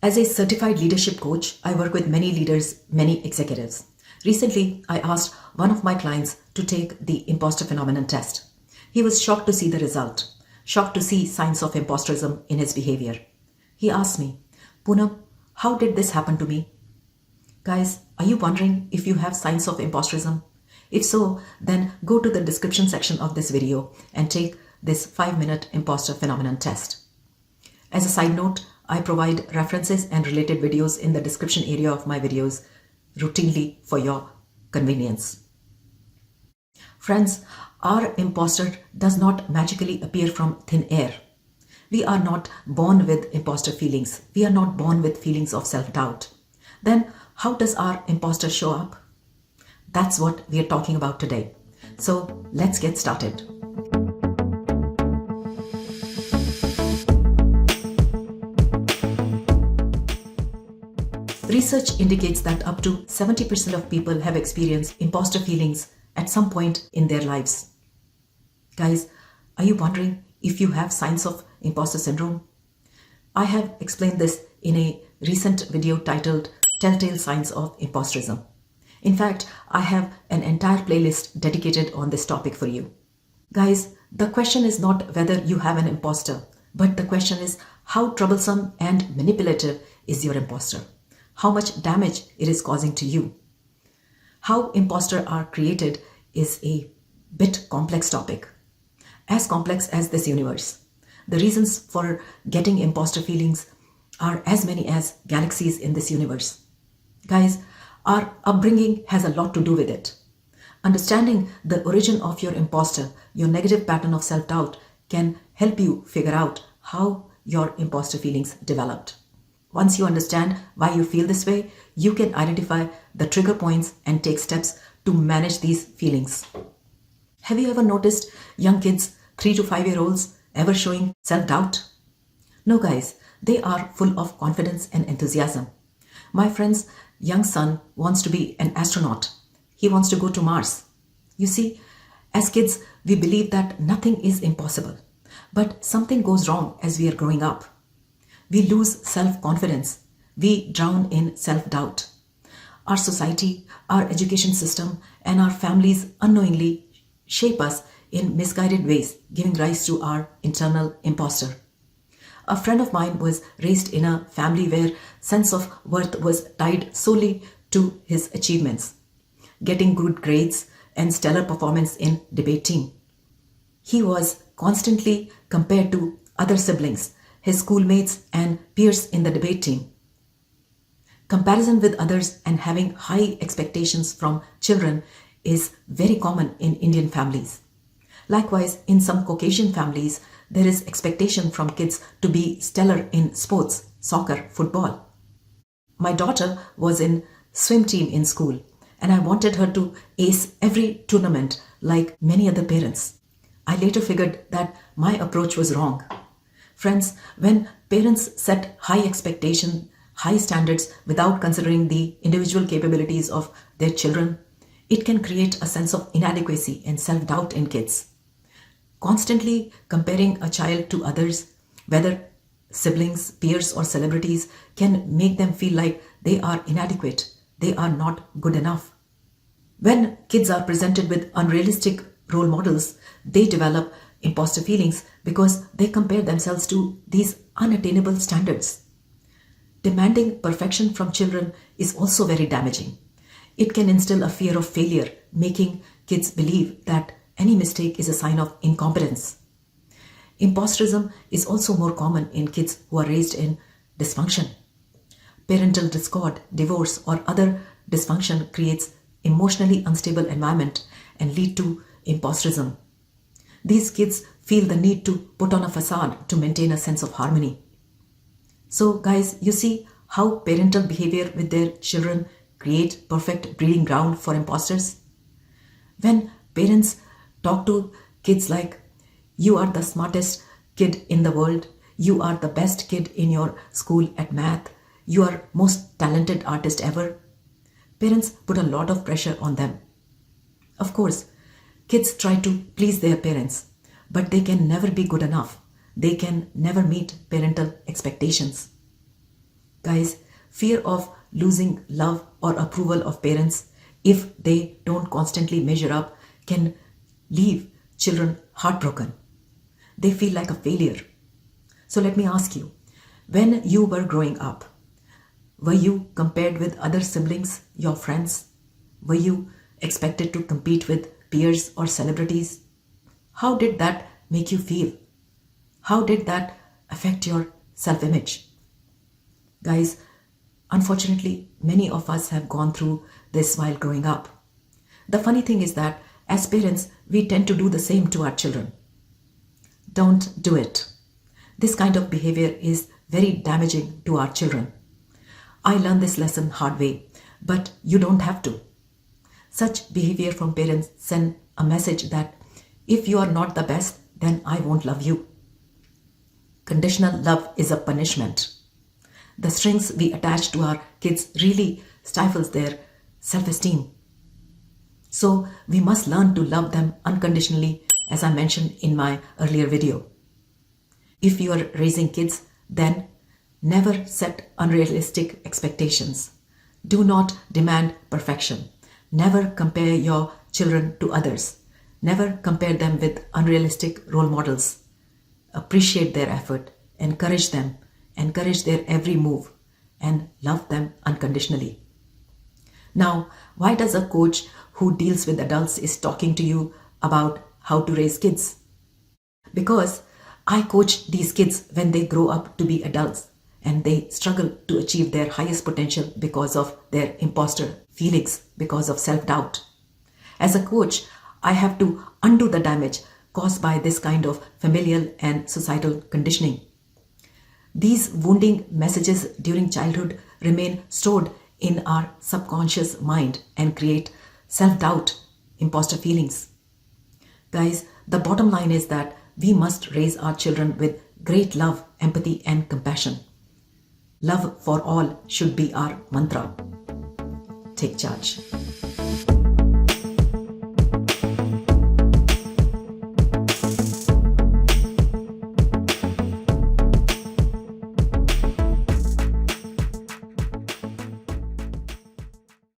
As a certified leadership coach, I work with many leaders, many executives. Recently, I asked one of my clients to take the Imposter Phenomenon test. He was shocked to see the result, shocked to see signs of imposterism in his behavior. He asked me, Poonam, how did this happen to me? Guys, are you wondering if you have signs of imposterism? If so, then go to the description section of this video and take this 5-minute Imposter Phenomenon test. As a side note, I provide references and related videos in the description area of my videos routinely for your convenience. Friends, our imposter does not magically appear from thin air. We are not born with imposter feelings. We are not born with feelings of self-doubt. Then how does our imposter show up? That's what we are talking about today. So let's get started. Research indicates that up to 70% of people have experienced imposter feelings at some point in their lives. Guys, are you wondering if you have signs of imposter syndrome? I have explained this in a recent video titled Telltale Signs of Imposterism. In fact, I have an entire playlist dedicated on this topic for you. Guys, the question is not whether you have an imposter, but the question is how troublesome and manipulative is your imposter? How much damage it is causing to you. How imposters are created is a bit complex topic. As complex as this universe. The reasons for getting imposter feelings are as many as galaxies in this universe. Guys, our upbringing has a lot to do with it. Understanding the origin of your imposter, your negative pattern of self-doubt, can help you figure out how your imposter feelings developed. Once you understand why you feel this way, you can identify the trigger points and take steps to manage these feelings. Have you ever noticed young kids, 3 to 5-year-olds, ever showing self-doubt? No guys, they are full of confidence and enthusiasm. My friend's young son wants to be an astronaut. He wants to go to Mars. You see, as kids, we believe that nothing is impossible. But something goes wrong as we are growing up. We lose self-confidence. We drown in self-doubt. Our society, our education system, and our families unknowingly shape us in misguided ways, giving rise to our internal imposter. A friend of mine was raised in a family where sense of worth was tied solely to his achievements, getting good grades and stellar performance in debate team. He was constantly compared to other siblings, his schoolmates and peers in the debate team. Comparison with others and having high expectations from children is very common in Indian families. Likewise, in some Caucasian families, there is expectation from kids to be stellar in sports, soccer, football. My daughter was in swim team in school and I wanted her to ace every tournament like many other parents. I later figured that my approach was wrong. Friends, when parents set high expectation, high standards without considering the individual capabilities of their children, it can create a sense of inadequacy and self-doubt in kids. Constantly comparing a child to others, whether siblings, peers, or celebrities, can make them feel like they are inadequate, they are not good enough. When kids are presented with unrealistic role models, they develop imposter feelings because they compare themselves to these unattainable standards. Demanding perfection from children is also very damaging. It can instill a fear of failure, making kids believe that any mistake is a sign of incompetence. Imposterism is also more common in kids who are raised in dysfunction. Parental discord, divorce, or other dysfunction creates emotionally unstable environment and lead to imposterism. These kids feel the need to put on a facade to maintain a sense of harmony. So guys, you see how parental behavior with their children create perfect breeding ground for imposters? When parents talk to kids like, you are the smartest kid in the world, you are the best kid in your school at math, you are most talented artist ever, parents put a lot of pressure on them. Of course, kids try to please their parents, but they can never be good enough. They can never meet parental expectations. Guys, fear of losing love or approval of parents if they don't constantly measure up can leave children heartbroken. They feel like a failure. So let me ask you, when you were growing up, were you compared with other siblings, your friends? Were you expected to compete with peers or celebrities? How did that make you feel? How did that affect your self-image? Guys, unfortunately, many of us have gone through this while growing up. The funny thing is that as parents, we tend to do the same to our children. Don't do it. This kind of behavior is very damaging to our children. I learned this lesson hard way, but you don't have to. Such behavior from parents send a message that if you are not the best, then I won't love you. Conditional love is a punishment. The strings we attach to our kids really stifles their self-esteem. So we must learn to love them unconditionally, as I mentioned in my earlier video. If you are raising kids, then never set unrealistic expectations. Do not demand perfection. Never compare your children to others. Never compare them with unrealistic role models. Appreciate their effort, encourage them, encourage their every move, and love them unconditionally. Now, why does a coach who deals with adults is talking to you about how to raise kids? Because I coach these kids when they grow up to be adults and they struggle to achieve their highest potential because of their imposter feelings, because of self-doubt. As a coach, I have to undo the damage caused by this kind of familial and societal conditioning. These wounding messages during childhood remain stored in our subconscious mind and create self-doubt, imposter feelings. Guys, the bottom line is that we must raise our children with great love, empathy, and compassion. Love for all should be our mantra. Take charge.